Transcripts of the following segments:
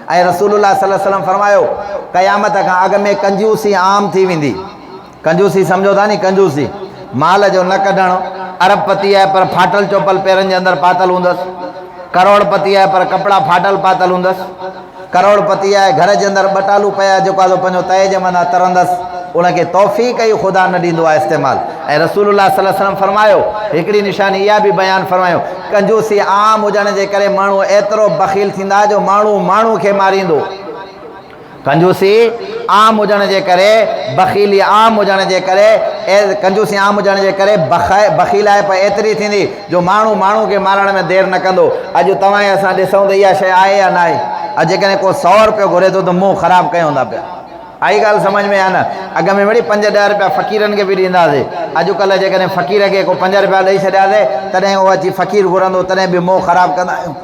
ऐं रसूलुल्लाह सल्लल्लाहु अलैहि वसल्लम फरमायो क़यामत खां अॻु में कंजूसी आम थी वेंदी। कंजूसी सम्झो था नी, कंजूसी माल जो न कढणु। अरबपति आहे पर फाटल चोपल पेरनि जे अंदरि पातल हूंदसि। करोड़पति आहे पर कपिड़ा फाटल पातल हूंदसि। करोड़पति आहे घर जे अंदरि ॿटालू पिया जेको आहे पंहिंजो तए जे मथां तरंदसि, उनखे तौफ़ीक़ ई ख़ुदा न ॾींदो आहे इस्तेमालु। ऐं रसूलुल्लाह सल्लल्लाहु अलैहि वसल्लम फरमायो हिकिड़ी निशानी इहा बि बयानु फरमायो, कंजूसी आम हुजण जे करे माण्हू एतिरो बख़ील थींदा जो माण्हू माण्हू खे मारींदो। कंजूसी आम हुजण जे करे, बख़ीली आम हुजण जे करे, कंजूसी आम हुजण जे करे बख़ीलाइप एतिरी थींदी जो माण्हू माण्हू खे मारण में देरि न कंदो। अॼु तव्हां असां ॾिसूं त इहा शइ आहे या न आहे। अॼु जेकॾहिं को 100 रुपयो घुरे थो त मुंहुं ख़राबु कयूं था पिया। आई ॻाल्हि सम्झ में आहे न। अॻ में वरी 5-10 रुपया फ़क़ीरनि खे बि ॾींदासीं। अॼुकल्ह जेकॾहिं फ़क़ीर खे को 5 रुपया ॾेई छॾियासीं तॾहिं उहो अची फ़क़ीर घुरंदो, तॾहिं बि मुंहुं ख़राबु कंदा आहियूं।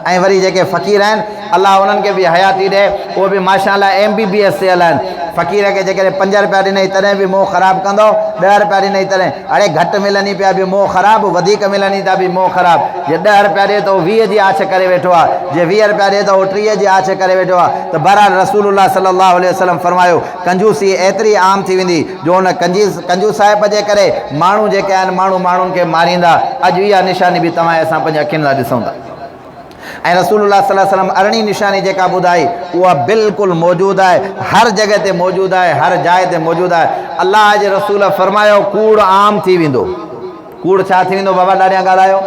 ऐं वरी जेके फ़क़ीर आहिनि अलाह उन्हनि खे बि हयाती ॾे, उहे बि माशाअल्लाह MBBS ते हलाइनि। फ़क़ीर खे जेकॾहिं 5 रुपया ॾिनई तॾहिं बि मुंहुं ख़राबु कंदो, 10 रुपया ॾिनई तॾहिं अड़े घटि मिलनि पिया बि मुंहुं ख़राबु, वधीक मिलनि था बि मुंहुं ख़राबु। जे 10 रुपया ॾिए त उहो 20 जी आछ करे वेठो आहे, जे 20 रुपया ॾिए त उहो 30 जी आछ करे वेठो आहे। त बहरहाल रसूलुल्लाह सल्लल्लाहु अलैहि वसल्लम फरमायो कंजूसी एतिरी आम थी वेंदी जो उन कंजूस साहिब जे करे माण्हू जेके आहिनि माण्हू माण्हुनि खे मारींदा। अॼु इहा निशानी बि तव्हां असां पंहिंजे अखियुनि सां ॾिसूं था। ऐं रसूलुल्लाह सल्लल्लाहु अलैहि वसल्लम अरिड़हीं निशानी जेका ॿुधाई उहा बिल्कुलु मौजूदु आहे, हर जॻह ते मौजूदु आहे, हर जाइ ते मौजूदु आहे। अलाह जे रसूल फरमायो कूड़ आम थी वेंदो। कूड़ छा थी वेंदो बाबा? ॾाढियां ॻाल्हायो।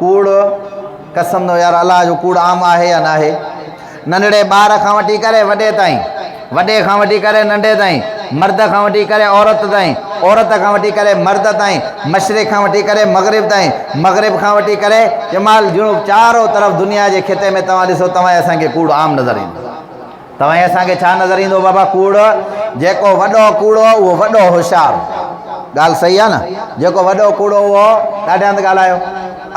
कूड़ कसम दो यार अलाह जो कूड़ आम आहे या न आहे? नंढड़े ॿार खां वठी करे वॾे ताईं, वॾे खां वठी करे नंढे ताईं, मर्द खां वठी करे औरत ताईं, औरत खां वठी करे मर्द ताईं, मशरिक़ खां वठी करे मग़रिब ताईं, मग़रिब खां वठी करे जमाल जुनूब, चारों तरफ़ दुनिया जे खिते में तव्हां ॾिसो तव्हां असांखे कूड़ आम नज़र ईंदो। तव्हां असांखे छा नज़र ईंदो बाबा? कूड़। जेको वॾो कूड़ो उहो वॾो होशियारु। ॻाल्हि सही आहे न? जेको वॾो कूड़ो उहो ॾाढा हंधि ॻाल्हायो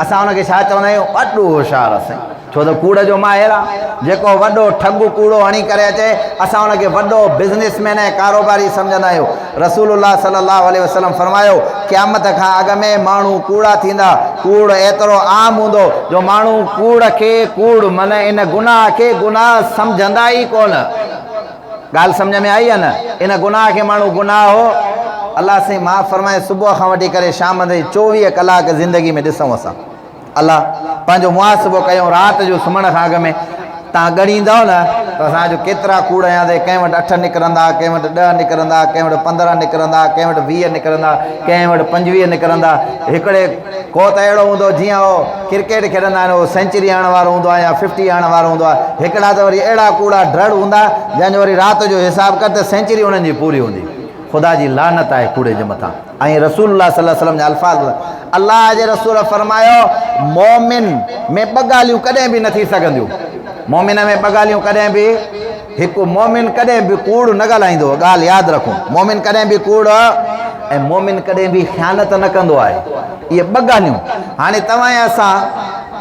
असां हुनखे छा चवंदा आहियूं? वॾो होशियारु असां, छो त कूड़ जो माहिर आहे। जेको वॾो ठगु कूड़ो हणी करे अचे असां हुनखे वॾो बिज़नेसमैन ऐं कारोबारी सम्झंदा आहियूं। रसूलुल्लाह सल्लल्लाहु अलैहि वसल्लम फरमायो क़यामत खां अॻु में माण्हू कूड़ा थींदा। कूड़ एतिरो आम हूंदो जो माण्हू कूड़ खे कूड़ माना इन गुनाह खे गुनाह सम्झंदा ई कोन। ॻाल्हि सम्झ में आई आहे न? इन गुनाह खे माण्हू गुनाह हो। अलाह साईं माफ़ फरमाए सुबुह खां वठी करे शाम ताईं 24 कलाक ज़िंदगी में ॾिसूं असां अलाह पंहिंजो मुहासिबो कयूं। राति जो सुम्हण खां अॻु में तव्हां ॻणींदव न त असांजो केतिरा कूड़ आहियां। कंहिं वटि 8 निकिरंदा, कंहिं वटि 10 निकिरंदा, कंहिं वटि 15 निकिरंदा, कंहिं वटि 20 निकिरंदा, कंहिं वटि 25 निकिरंदा। हिकिड़े को त अहिड़ो हूंदो जीअं उहो क्रिकेट खेॾंदा आहिनि, उहो सेंचुरी हणण वारो हूंदो आहे या 50 हणण वारो हूंदो आहे। हिकिड़ा त वरी अहिड़ा कूड़ा ड्रड़ हूंदा जंहिंजो वरी राति जो हिसाबु कर त सेंचुरी उन्हनि जी पूरी हूंदी। ख़ुदा जी लानत आहे कूड़े जे मथां। ऐं रसूलुल्लाह सल्लल्लाहु अलैहि वसल्लम जा अल्फाज़ अलाह जे रसूल फरमायो मोमिन में 2 ॻाल्हियूं कॾहिं बि न थी सघंदियूं। मोमिन में 2 ॻाल्हियूं कॾहिं बि, हिकु मोमिन कॾहिं बि कूड़ न ॻाल्हाईंदो। ॻाल्हि यादि रखो, मोमिन कॾहिं बि कूड़ ऐं मोमिन कॾहिं बि ख़यानत न कंदो आहे। इहे 2 ॻाल्हियूं। हाणे तव्हां असां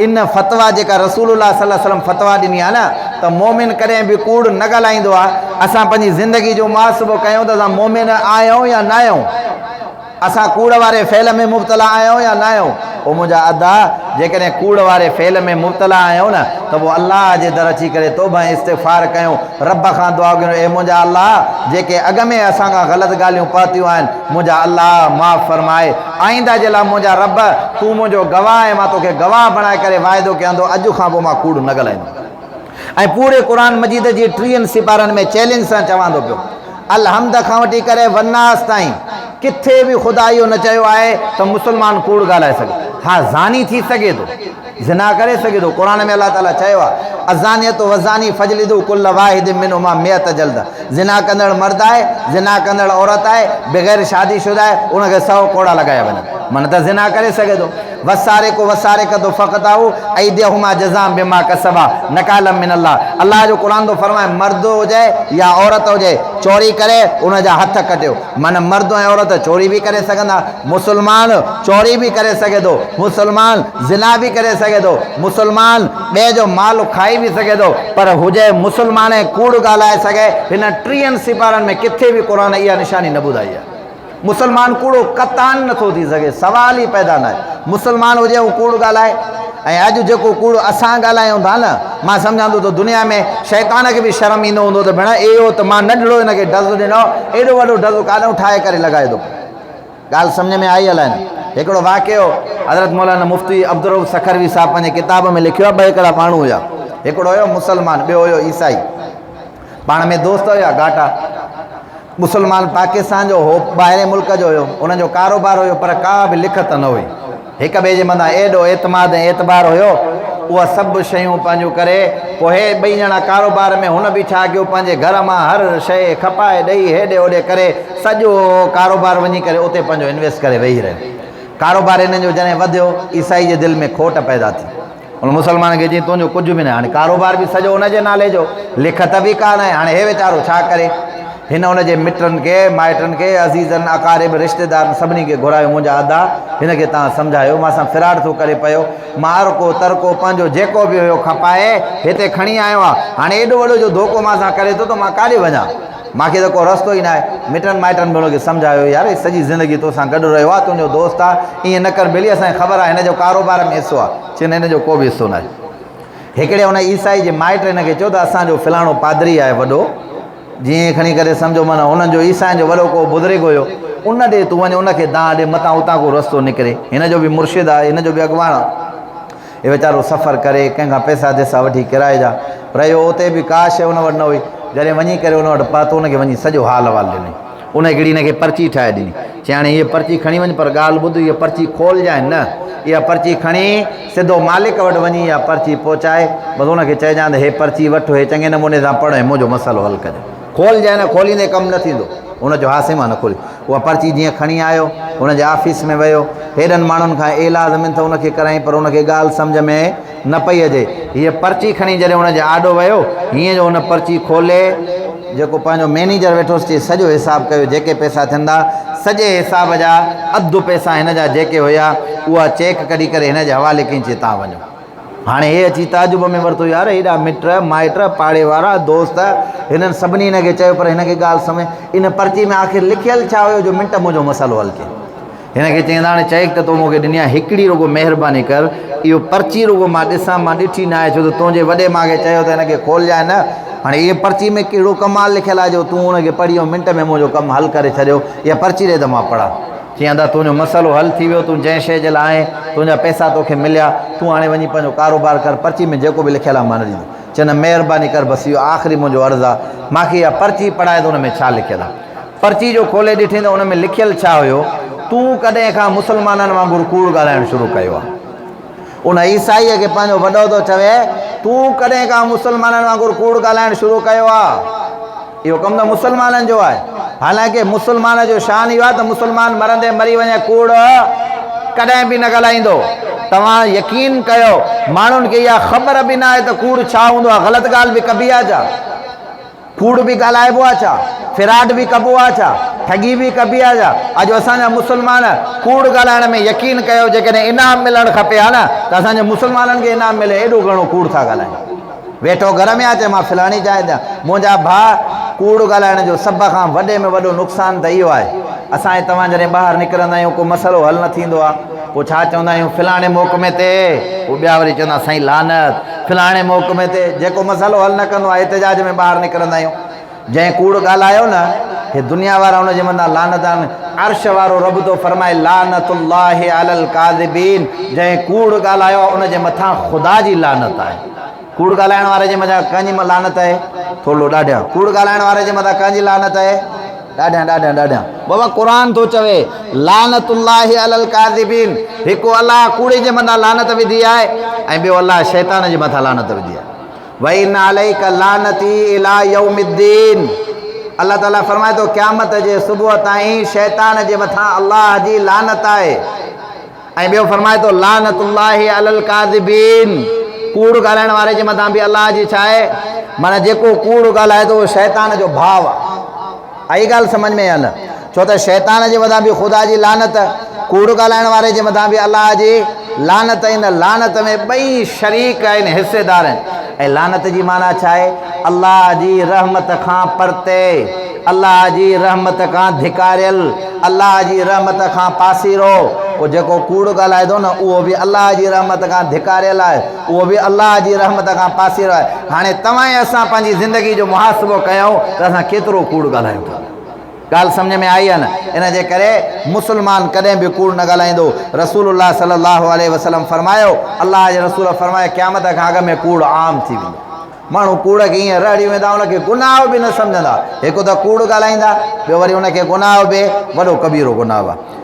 इन फतवा जेका रसूलुल्लाह सल्लल्लाहु अलैहि वसल्लम फतवा ॾिनी आहे न त मोमिन कॾहिं बि कूड़ न ॻाल्हाईंदो आहे। असां पंहिंजी ज़िंदगी जो मुहासिबो कयूं त असां मोमिन आहियूं या न आहियूं। असां कूड़ वारे फेल में मुब्तला आहियूं या न आहियूं। ओ मुंहिंजा अदा जेकॾहिं कूड़ वारे फेल में मुब्तला आहियूं न त पोइ अलाह जे दर अची करे तौबा इस्तिग़फ़ार कयूं, रब खां दुआ कयूं ए मुंहिंजा अलाह जेके अॻ में असांखां ग़लति ॻाल्हियूं पहुतियूं आहिनि मुंहिंजा अलाह माफ़ फरमाए। आईंदा जे लाइ मुंहिंजा रब तूं मुंहिंजो गवाह ऐं मां तोखे गवाह बणाए करे वाइदो कयां थो अॼु खां पोइ मां कूड़ न ॻाल्हाईंदुमि। ऐं पूरे क़ुर मजीद जी 30 सिपारनि में चैलेंज सां चवां थो पियो अल हमद खां वठी करे वन्नास ताईं किथे बि ख़ुदा इहो न चयो आहे त मुस्लमान कूड़ ॻाल्हाए सघे। हा ज़ानी थी सघे थो, ज़िना करे सघे थो। क़ुर में अलाह ताला चयो आहे अज़ानियत वज़ानी फजलिदू कुल्ल वाहिद मिनहुमा 100 जल्द। ज़िना कंदड़ मर्द आहे, ज़िना कंदड़ औरत आहे, बग़ैर शादीशुदा आहे, उनखे 100 कोड़ा लॻाया वञनि। मन त ज़िना करे सघे थो। वसारे को वसारे कदो फ़क़ताऊ ऐदिहुमा जज़ाम बिमा कसबा नकालम मिन अल्लाह। अल्लाह जो क़ुर थो फरमाए मर्द हुजे या औरत हुजे चोरी करे उनजा हथ कटियो। मन मर्द ऐं औरत चोरी बि करे सघंदा। मुस्लमान चोरी बि करे सघे थो, मुस्लमान ज़िना बि करे सघे थो, मुस्लमान ॿिए जो माल खाई बि सघे थो, पर हुजे मुस्लमान ऐं कूड़ ॻाल्हाए सघे। हिन 30 सिपारनि में किथे बि क़ुर इहा निशानी न ॿुधाई आहे। मुस्लमान कूड़ो कतान नथो थी सघे, सवाल ई पैदा न आहे। मुस्लमान हुजे उहो कूड़ ॻाल्हाए। ऐं अॼु जेको कूड़ असां ॻाल्हायूं था न, मां सम्झां थो त दुनिया में शैतान खे बि शर्म ईंदो हूंदो त भेण इहो त मां नंढड़ो हिनखे डज़ ॾिनो, एॾो वॾो डज़ काॾूं ठाहे करे लॻाए थो। ॻाल्हि सम्झ में आई अलाए न। हिकिड़ो वाक़ियो हज़रत मौलाना मुफ्ती अब्दुर रऊफ़ सखरवी साहिब पंहिंजे किताब में लिखियो आहे। ॿ हिकिड़ा माण्हू हुया, हिकिड़ो हुयो मुसलमान, ॿियो हुयो ईसाई। पाण में दोस्त हुया घाटा। मुसलमान पाकिस्तान जो हो, ॿाहिरि मुल्क जो हुयो, उनजो कारोबार हुयो, पर का बि लिखत न हुई। हिक ॿिए जे मथां एॾो एतमाद ऐं एतबार हुयो, उहा सभु शयूं पंहिंजो करे पोइ हे ॿई ॼणा कारोबार में, हुन बि छा कयो, पंहिंजे घर मां हर शइ खपाए ॾेई हेॾे होॾे करे सॼो कारोबार वञी करे उते पंहिंजो इन्वेस्ट करे वेही रहे। कारोबार हिननि जो जॾहिं वधियो, ईसाई जे दिलि में खोट पैदा थी। उन मुसलमान खे चई तुंहिंजो कुझु बि न, हाणे कारोबार बि सॼो हुनजे नाले जो, लिखत बि कान आहे, हाणे हे वीचारो छा करे। हिन हुनजे मिटनि खे, माइटनि खे, अज़ीज़नि, अकारिब, रिश्तेदारनि सभिनी खे घुरायो, मुंहिंजा अदा हिनखे तव्हां सम्झायो, मां सां फिराड़ थो करे पियो, मारको तरको पंहिंजो जेको बि हुयो खपाए हिते खणी आयो आहे। हाणे एॾो वॾो जो धोखो मां सां करे थो त मां काॾे वञा, मूंखे त को रस्तो ई न आहे। मिटनि माइटनि बि हुनखे सम्झायो, यार सॼी ज़िंदगी तोसां गॾु रहियो आहे, तुंहिंजो दोस्त आहे, ईअं न कर बिली, असांखे ख़बर आहे हिन जो कारोबार में हिसो आहे। चवनि हिन जो को बि हिसो न आहे। हिकिड़े हुन ईसाई जे माइट हिनखे चयो त असांजो फलाणो पादरी आहे वॾो, जीअं खणी करे सम्झो माना हुननि जो ईसाइनि जो वॾो को बुज़ुर्ग हुयो, उन ॾे तूं वञ, उनखे दांह ॾे, मथां उतां को रस्तो निकिरे। हिन जो बि मुर्शिद आहे, हिन जो बि अॻवान आहे। हे वीचारो सफ़र करे कंहिंखां पैसा दैसा वठी किराए जा रहियो, उते बि का शइ हुन वटि न हुई। जॾहिं वञी करे हुन वटि पहुतो, हुनखे वञी सॼो हाल अहिवाल ॾिनई। उन हिकिड़ी हिनखे पर्ची ठाहे ॾिनी, चई हाणे हीअ पर्ची खणी वञ, पर ॻाल्हि ॿुध, हीअ पर्ची खोलजांइ न, इहा पर्ची खणी सिधो मालिक वटि वञी इहा पर्ची पहुचाए, बसि हुनखे चइजांइ त हे पर्ची वठो, हे चङे नमूने सां पढ़ ऐं मुंहिंजो मसइलो हल कजे। खोलजांइ न, खोलींदे कमु न थींदो, हुनजो हासे मां न खोली। उहा पर्ची जीअं खणी आयो, हुनजे ऑफिस में वियो, हेॾनि माण्हुनि खां एलाज़ में त हुनखे कराई, पर हुनखे ॻाल्हि सम्झ में न पई अचे। हीअ पर्ची खणी जॾहिं हुनजे आॾो वियो, हीअं जो हुन पर्ची खोले, जेको पंहिंजो मैनेजर वेठोसि, चई सॼो हिसाबु कयो, जेके पैसा थींदा सॼे हिसाब जा अधु पैसा हिन जा जेके हुया उहा चेक कढी करे हिन जे हवाले कई, चई तव्हां वञो। हाणे हे अची ताजुब में वरितो, यार हेॾा मिट माइट पाड़े वारा दोस्त, हिननि सभिनी हिनखे चयो, पर हिनखे ॻाल्हि सम्झ, इन पर्ची में आख़िर लिखियलु छा हुयो जो मिंट मुंहिंजो मसइलो हल कयो। हिनखे चईंदा हाणे चेक त तूं मूंखे ॾिनी आहे, हिकिड़ी रुगो महिरबानी कर, इहो पर्ची रुगो मां ॾिसां, मां ॾिठी न आहे, छो त तुंहिंजे वॾे मूंखे चयो त हिनखे खोलजांइ न। हाणे इहा पर्ची में कहिड़ो कमाल लिखियलु आहे जो तूं हुनखे पढ़ी ऐं मिंट में मुंहिंजो कमु हल करे छॾियो। इहा पर्ची ॾे त मां पढ़ां। चईं त तुंहिंजो मसइलो हल थी वियो, तूं जंहिं शइ जे लाइ आहीं, तुंहिंजा पैसा तोखे मिलिया, तूं हाणे वञी पंहिंजो कारोबार कर, पर्ची में जेको बि लिखियलु आहे मां न ॾींदुमि। चवंदा महिरबानी कर, बसि इहो आख़िरी मुंहिंजो अर्ज़ु आहे, मूंखे इहा पर्ची पढ़ाए त हुन में छा लिखियलु आहे। पर्ची जो खोले ॾिठी त हुन में लिखियलु छा हुयो, तूं कॾहिं खां मुसलमाननि वांगुरु कूड़ ॻाल्हाइणु शुरू कयो आहे। उन ईसाईअ खे पंहिंजो वॾो थो चवे, तूं कॾहिं खां मुसलमाननि वांगुरु कूड़ ॻाल्हाइणु शुरू कयो आहे। इहो कमु त मुसलमाननि जो आहे। हालांकि मुसलमान जो शान इहो आहे त मुसलमान मरंदे मरी वञे, कूड़ कॾहिं बि न ॻाल्हाईंदो। तव्हां यकीन कयो, माण्हुनि खे इहा ख़बर बि न आहे त कूड़ छा हूंदो आहे। ग़लति ॻाल्हि बि कबी आहे छा, कूड़ बि ॻाल्हाइबो आहे छा, फिराड बि कबो आहे छा, ठगी बि कबी आहे छा। अॼु असांजा मुसलमान कूड़ ॻाल्हाइण में यकीन कयो, जेकॾहिं इनाम मिलणु खपे हा न, त असांजे मुसलमाननि खे इनाम मिले, एॾो घणो कूड़ था ॻाल्हाइनि। वेठो घर में आहे, चए मां फलाणी जाइ ॾियां, मुंहिंजा भाउ कूड़ ॻाल्हाइण जो सभ खां वॾे में वॾो नुक़सानु त इहो आहे। असां तव्हां जॾहिं ॿाहिरि निकिरंदा आहियूं, को मसइलो हल न थींदो आहे, पोइ छा चवंदा आहियूं, फलाणे मोकमे ते, पोइ ॿिया वरी चवंदा साईं लानत, फलाणे मोकमे ते, जेको मसइलो हल न कंदो आहे, एतिजाज में ॿाहिरि निकिरंदा आहियूं। जंहिं कूड़ ॻाल्हायो न, हे दुनिया वारा हुनजे मथां लानत आहिनि। अर्श वारो रब थो फरमाए, लानतुल्लाहि अलल काज़िबीन, जंहिं कूड़ ॻाल्हायो उनजे मथां ख़ुदा जी लानत आहे। कूड़ ॻाल्हाइण वारे जे मथां कंहिंजी लानत आहे, थोरो ॾाढियां। कूड़ ॻाल्हाइण वारे जे मथां कंहिंजी लानत आहे, ॾाढियां ॾाढियां ॾाढियां। बाबा क़ुरान थो चवे, लानतुल्लाहि अलल काज़िबीन, हिकु अलाह कूड़े जे मथां लानत विधी आहे, ऐं ॿियो अलाह शैतान जे मथां लानत विधी आहे। वइन अलैका लानती इला यौमिद्दीन, अल्लाह ताला फरमाए थो, क़यामत जे सुबुह ताईं शैतान जे मथां अल्लाह जी लानत आहे। ऐं ॿियो फरमाए थो, लानतुल्लाहि अलल काज़िबीन, कूड़ ॻाल्हाइण वारे जे मथां बि अल्लाह जी छा आहे, माना जेको कूड़ ॻाल्हाए थो उहो शैतान जो भाउ आहे। आई ॻाल्हि सम्झ में आहे न, छो त शैतान जे मथां बि ख़ुदा जी लानत, कूड़ ॻाल्हाइण वारे जे मथां बि अल्लाह जी लानत। इन लानत में ॿई शरीक आहिनि, हिसेदार आहिनि। ऐं लानत जी माना छा आहे, अल्लाह जी रहमत खां परते, अल्लाह जी रहमत खां धिकारियल, अल्लाह जी रहमत खां पासीरो, पोइ जेको कूड़ ॻाल्हाए थो न उहो बि अलाह जी रहमत खां धिकारियल आहे, उहो बि अलाह जी रहमत खां पासीरो आहे। हाणे तव्हां ऐं असां पंहिंजी ज़िंदगी जो मुहासिबो कयूं त असां केतिरो कूड़ ॻाल्हायूं था। ॻाल्हि सम्झ में आई आहे न? इन जे करे मुस्लमान कॾहिं बि कूड़ न ॻाल्हाईंदो। रसूलुल्लाह सल्लल्लाहु अलैहि वसल्लम फरमायो, अलाह जे रसूल फरमायो, क़यामत खां अॻु में कूड़ आम थी वेंदो। माण्हू कूड़ खे ईअं रड़ी वेंदा, उनखे गुनाह बि न सम्झंदा। हिकु त कूड़ ॻाल्हाईंदा, ॿियो वरी उनखे गुनाह बि वॾो कबीरो गुनाह आहे।